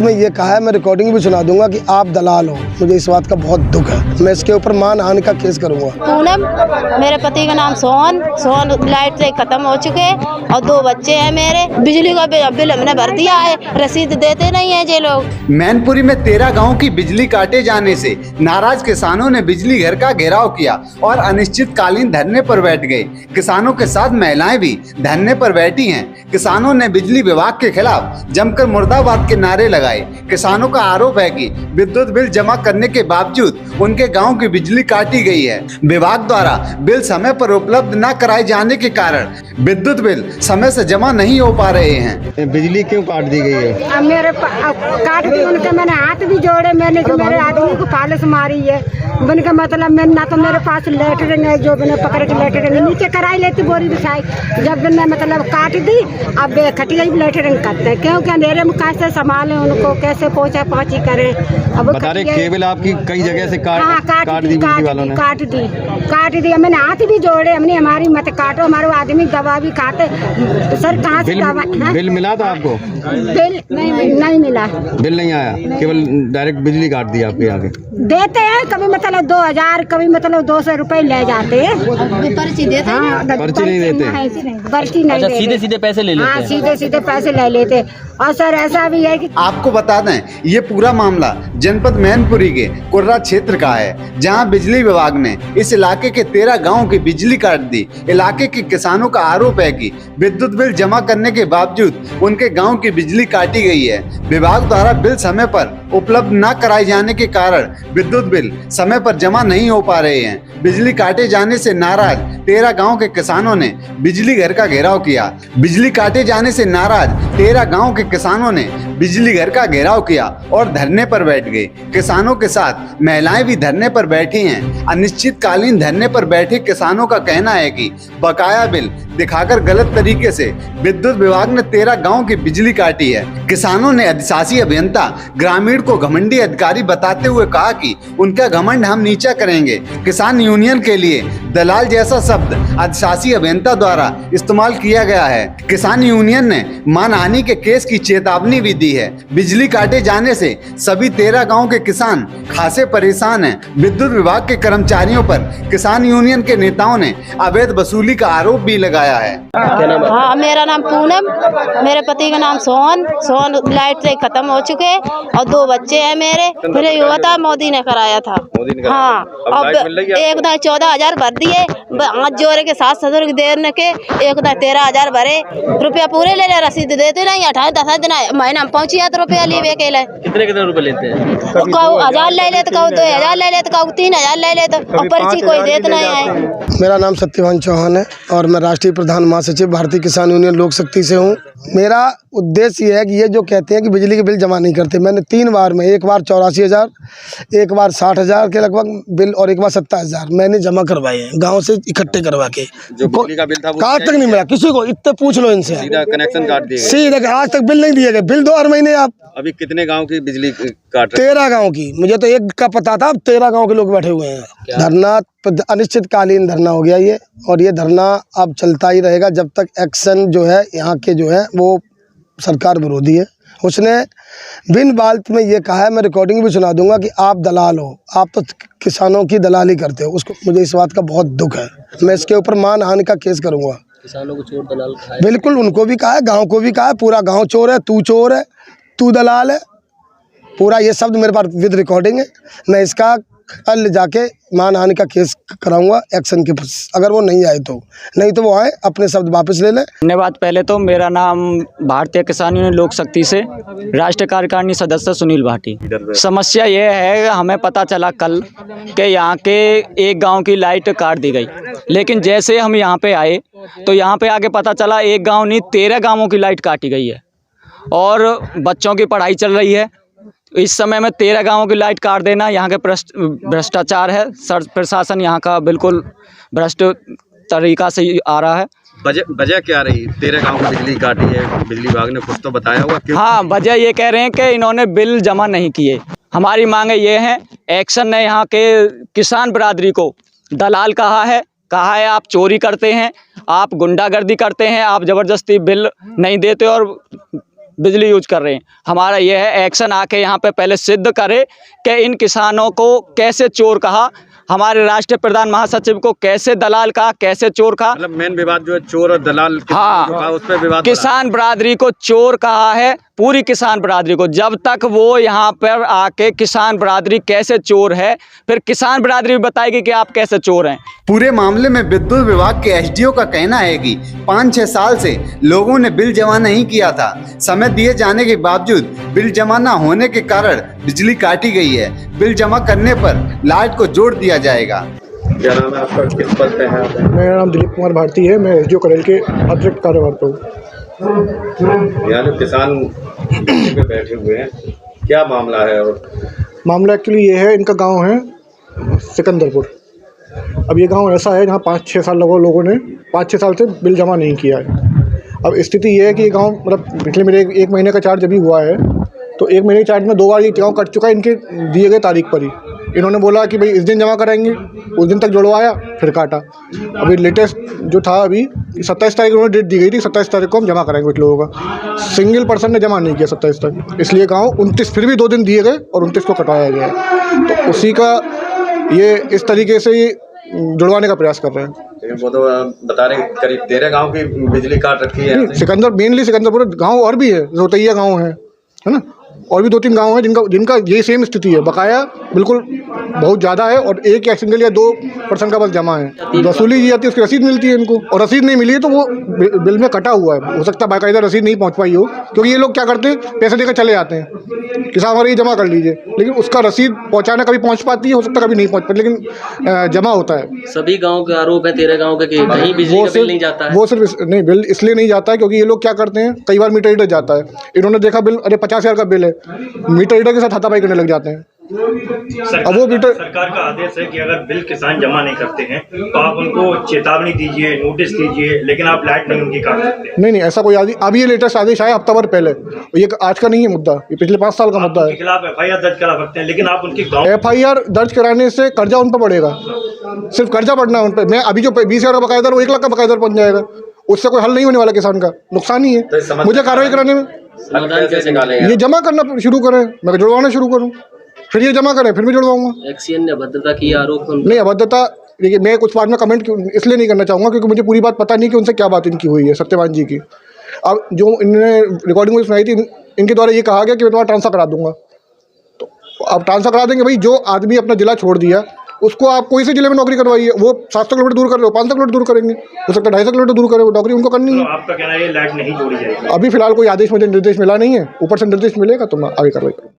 में ये कहा है, मैं रिकॉर्डिंग भी सुना दूंगा कि आप दलाल हो। मुझे इस बात का बहुत दुख है। मैं इसके ऊपर मानहानि का केस करूंगा। पूनम, मेरे पति का नाम सोहन लाइट से खत्म हो चुके और 2 बच्चे हैं मेरे। बिजली का बिल हमने भर दिया है, रसीद देते नहीं है ये लोग। मैनपुरी में 13 गांव की बिजली काटे जाने से नाराज किसानों ने बिजली घर का घेराव किया और अनिश्चितकालीन धरने पर बैठ गए। किसानों के साथ महिलाएं भी धरने पर बैठी हैं। किसानों ने बिजली विभाग के खिलाफ जमकर मुर्दाबाद के नारे लगाए। किसानों का आरोप है कि विद्युत बिल जमा करने के बावजूद उनके गांव की बिजली काटी गई है। विभाग द्वारा बिल समय पर उपलब्ध न कराए जाने के कारण विद्युत बिल समय से जमा नहीं हो पा रहे हैं। बिजली क्यों काट दी गई है? मेरे काट दी उनके, मैंने हाथ भी जोड़े, मैंने कि मेरे आदमी को फालस मारी है। मैंने का मतलब मैं ना तो मेरे पास लेटरिंग है जो मैंने पकड़ के लेटरिंग नीचे कराई लेती बोरी बिछाई। जब मैंने मतलब काट दी, अब खटिया भी लेटरिंग करते हैं क्योंकि अंधेरे में कैसे संभालें उनको, कैसे पोछा पोछी करें। अब बता रहे केबल आपकी कई जगह से काट दी बिजली वालों ने। काट दी। मैंने हाथ भी जोड़े, हमने हमारी मत काटो, हमारे आदमी दवा भी खाते। सर कहाँ से दवा? बिल मिला था आपको? बिल नहीं मिला। बिल नहीं आया, केवल डायरेक्ट बिजली काट दी आपके आगे। देते हैं कभी मतलब 2000, कभी मतलब 200 रुपए ले जाते हैं। पर्ची देते हैं, पर्ची नहीं देते, पर्ची नहीं देते, सीधे सीधे पैसे ले लेते हैं। सीधे सीधे पैसे ले लेते। और सर ऐसा भी है कि आपको बता दें, ये पूरा मामला जनपद मैनपुरी के कुर्रा क्षेत्र का है, जहां बिजली विभाग ने इस इलाके के 13 गांवों की बिजली काट दी। इलाके के किसानों का आरोप है कि विद्युत बिल जमा करने के बावजूद उनके गांव की बिजली काटी गई है। विभाग द्वारा बिल समय पर उपलब्ध न कराए जाने के कारण विद्युत बिल समय पर जमा नहीं हो पा रहे हैं। बिजली काटे जाने से नाराज 13 गांव के किसानों ने बिजली घर का घेराव किया। बिजली काटे जाने से नाराज 13 गांव के किसानों ने बिजली घर का घेराव किया और धरने पर बैठ गए। किसानों के साथ महिलाएं भी धरने पर बैठी हैं। अनिश्चितकालीन धरने पर बैठे किसानों का कहना है कि बकाया बिल दिखाकर गलत तरीके से विद्युत विभाग ने 13 गांव की बिजली काटी है। किसानों ने अधिशासी अभियंता ग्रामीण को घमंडी अधिकारी बताते हुए कहा कि उनका घमंड हम नीचा करेंगे। किसान यूनियन के लिए दलाल जैसा शब्द अधिशासी अभियंता द्वारा इस्तेमाल किया गया है। किसान यूनियन ने मानहानि के केस की चेतावनी भी दी है। बिजली काटे जाने से सभी 13 गांव के किसान खासे परेशान हैं। विद्युत विभाग के कर्मचारियों पर किसान यूनियन के नेताओं ने अवैध वसूली का आरोप भी लगाया है। हाँ, मेरा नाम पूनम, मेरे पति का नाम सोहन लाइट से खत्म हो चुके और 2 बच्चे हैं मेरे। फिर युवा था, मोदी ने कराया था। हाँ, अब एक दाई 14,000 भर दिए, हाथ जोड़े के 7 की देर के, एक दाई 13,000 भरे। रुपया पूरे ले ले, रसीद देते नहीं। 10 दिन महीना में पहुँची तो रुपया लिए के ले। कितने रुपए लेते हैं? कहूँ 1000 ले ले, तो कहूँ 2000 ले ले, तो कहूँ 3000 ले ले, तो पर्ची कोई देते नहीं है। मेरा नाम सत्यवान चौहान है और मैं राष्ट्रीय प्रधान महासचिव भारतीय किसान यूनियन लोक शक्ति से हूँ। मेरा उद्देश्य ये है कि ये जो कहते हैं कि बिजली के बिल जमा नहीं करते, मैंने 3 बार में, एक बार 84,000, एक बार 60,000 के लगभग बिल और एक बार 70,000 मैंने जमा करवाए हैं गांव से इकट्ठे करवा के। जो बिजली का बिल था वो आज तक नहीं मिला किसी को, इतने पूछ लो इनसे। सीधा कनेक्शन काट दिए सीधा, आज तक बिल नहीं दिए गए। बिल 2 हर महीने। आप अभी कितने गांव की बिजली काट रहे? 13 गाँव की। मुझे तो एक का पता था, अब 13 गाँव के लोग बैठे हुए हैं। धरना अनिश्चितकालीन धरना हो गया ये, और ये धरना अब चलता ही रहेगा जब तक एक्शन जो है यहाँ के जो है वो सरकार विरोधी है। उसने बिन बात में ये कहा है, मैं रिकॉर्डिंग भी सुना दूंगा कि आप दलाल हो, आप तो किसानों की दलाली करते हो। उसको मुझे इस बात का बहुत दुख है। मैं इसके ऊपर मानहानि का केस करूंगा। किसानों को चोर दलाल कहा है। बिल्कुल, उनको भी कहा है, गाँव को भी कहा है। पूरा गाँव चोर है, तू चोर है, तू दलाल है, पूरा ये शब्द मेरे पास विद रिकॉर्डिंग है। मैं इसका कल जाके मानहानि का केस कराऊंगा एक्शन के पास, अगर वो नहीं आए तो। नहीं तो वो आए, अपने शब्द वापस ले लें। धन्यवाद। पहले तो मेरा नाम भारतीय किसान यूनियन लोक शक्ति से राष्ट्रीय कार्यकारिणी सदस्य सुनील भाटी। समस्या ये है, हमें पता चला कल कि यहाँ के एक गांव की लाइट काट दी गई, लेकिन जैसे हम यहाँ पे आए तो यहाँ पे आके पता चला एक गाँव नहीं 13 गाँवों की लाइट काटी गई है और बच्चों की पढ़ाई चल रही है। इस समय में 13 गांवों की लाइट काट देना यहाँ के भ्रष्टाचार है। सर प्रशासन यहाँ का बिल्कुल भ्रष्ट तरीका से आ रहा है। वजह क्या रही? 13 गांव की बिजली काटी है, बिजली विभाग ने कुछ तो बताया होगा क्यों? हाँ, वजह ये कह रहे हैं कि इन्होंने बिल जमा नहीं किए। हमारी मांगे ये हैं, एक्शन ने यहाँ के किसान बिरादरी को दलाल कहा है आप चोरी करते हैं, आप गुंडागर्दी करते हैं, आप ज़बरदस्ती बिल नहीं देते और बिजली यूज कर रहे हैं। हमारा यह है एक्शन आके यहाँ पे पहले सिद्ध करे कि इन किसानों को कैसे चोर कहा, हमारे राष्ट्रीय प्रधान महासचिव को कैसे दलाल कहा, कैसे चोर कहा। मतलब मेन विवाद जो है चोर और दलाल हाँ, उस पर विवाद किसान बिरादरी को चोर कहा है, पूरी किसान बिरादरी को। जब तक वो यहाँ पर आके किसान बिरादरी कैसे चोर है, फिर किसान बिरादरी भी बताएगी कि आप कैसे चोर हैं। पूरे मामले में विद्युत विभाग के एसडीओ का कहना है कि 5-6 साल से लोगों ने बिल जमा नहीं किया था। समय दिए जाने के बावजूद बिल जमा न होने के कारण बिजली काटी गई है। बिल जमा करने पर लाइट को जोड़ दिया जाएगा। क्या नाम है आपका, किस पद पे है? मेरा नाम दिलीप कुमार भारती है, मैं एसडीओ करेल के अतिरिक्त कार्यभार पर हूँ। यहाँ जो किसान पे बैठे हुए हैं, क्या मामला है? और मामला एक्चुअली ये है, इनका गांव है सिकंदरपुर। अब ये गांव ऐसा है जहाँ 5-6 साल लोगों ने 5-6 साल से बिल जमा नहीं किया है। अब स्थिति ये है कि ये गांव मतलब पिछले मेरे 1 महीने का चार्ज अभी हुआ है, तो 1 महीने के चार्ज में 2 बार ये गाँव कट चुका है इनके दिए गए तारीख पर ही। इन्होंने बोला कि भाई इस दिन जमा कराएंगे, उस दिन तक जुड़वाया, फिर काटा। अभी लेटेस्ट जो था अभी 27 तारीख उन्होंने डेट दी गई थी, 27 तारीख को हम जमा कराएंगे कुछ लोगों का। सिंगल पर्सन ने जमा नहीं किया 27 तक, इसलिए गाँव 29 फिर भी 2 दिन दिए गए और 29 को कटवाया गया। तो उसी का ये इस तरीके से ये जुड़वाने का प्रयास कर रहे हैं। लेकिन वो तो बता रहे हैं करीब 13 गांव की बिजली काट रखी है। मेनली सिकंदरपुर गांव और भी है, रोतैया गांव है ना, और भी 2-3 गांव हैं जिनका ये सेम स्थिति है। बकाया बिल्कुल बहुत ज़्यादा है और एक या सिंगल या 2% का बस जमा है। वसूली की जाती है, उसकी रसीद मिलती है इनको, और रसीद नहीं मिली है तो वो बिल में कटा हुआ है। हो सकता है बाकायदा रसीद नहीं पहुंच पाई हो, क्योंकि ये लोग क्या करते हैं, पैसे देकर चले जाते हैं, किसान हमारे ये जमा कर लीजिए, लेकिन उसका रसीद पहुँचाना कभी पहुँच पाती है, हो सकता है कभी नहीं पहुँच पाती, लेकिन जमा होता है। सभी गाँव के आरोप है 13 गाँव के कि कहीं बिजली का बिल नहीं जाता है। वो सिर्फ नहीं, बिल इसलिए नहीं जाता है क्योंकि ये लोग क्या करते हैं, कई बार मीटर रीडर जाता है, इन्होंने देखा बिल अरे 50,000 का बिल है, मीटर रीडर के साथ हाथापाई करने लग जाते हैं। अब वो मीटर सरकार का आदेश है कि अगर बिल किसान जमा नहीं करते हैं तो आप उनको चेतावनी दीजिए, नोटिस दीजिए, लेकिन आप लाइट नहीं उनकी काट सकते। नहीं, ऐसा कोई आदेश, अभी ये लेटेस्ट आदेश आया हफ्ता भर पहले, ये आज का नहीं है मुद्दा, ये पिछले 5 साल का मुद्दा है। खिलाफ FIR दर्ज करा सकते हैं, लेकिन आप उनकी FIR दर्ज कराने से कर्जा उन पर पड़ेगा, सिर्फ कर्जा पड़ना है उन पर। मैं अभी जो 20,000 का बकायदा, वो 1 लाख का बकायदा बन जाएगा, उससे कोई हल नहीं होने वाला किसान का, नुकसान ही है मुझे कार्रवाई कराने में। ये जमा करना शुरू करें, मैं जुड़वाना शुरू करूँ, फिर ये जमा करें, फिर मैं जुड़वाऊंगा। एक्सीएन ने अभद्रता की आरोप नहीं, अभद्रता देखिए, मैं कुछ बात में कमेंट इसलिए नहीं करना चाहूँगा क्योंकि मुझे पूरी बात पता नहीं कि उनसे क्या बात इनकी हुई है, सत्यवान जी की। अब जो इन्होंने रिकॉर्डिंग में सुनाई थी, इनके द्वारा ये कहा गया कि मैं तुम्हारा ट्रांसफ़र करा दूंगा। तो अब ट्रांसफ़र करा देंगे, भाई जो आदमी अपना जिला छोड़ दिया उसको आप कोई से जिले में नौकरी करवाइए, वो 700 किलोमीटर दूर कर रहे हो, 500 किलोमीटर दूर करेंगे, हो सकता है 250 किलोमीटर दूर करे, नौकरी उनको करनी है। आपका कहना है ये लाइट नहीं जोड़ी जाएगी? अभी फिलहाल कोई आदेश मुझे निर्देश मिला नहीं है, ऊपर से निर्देश मिलेगा तो मैं आगे कार्रवाई करूँगा।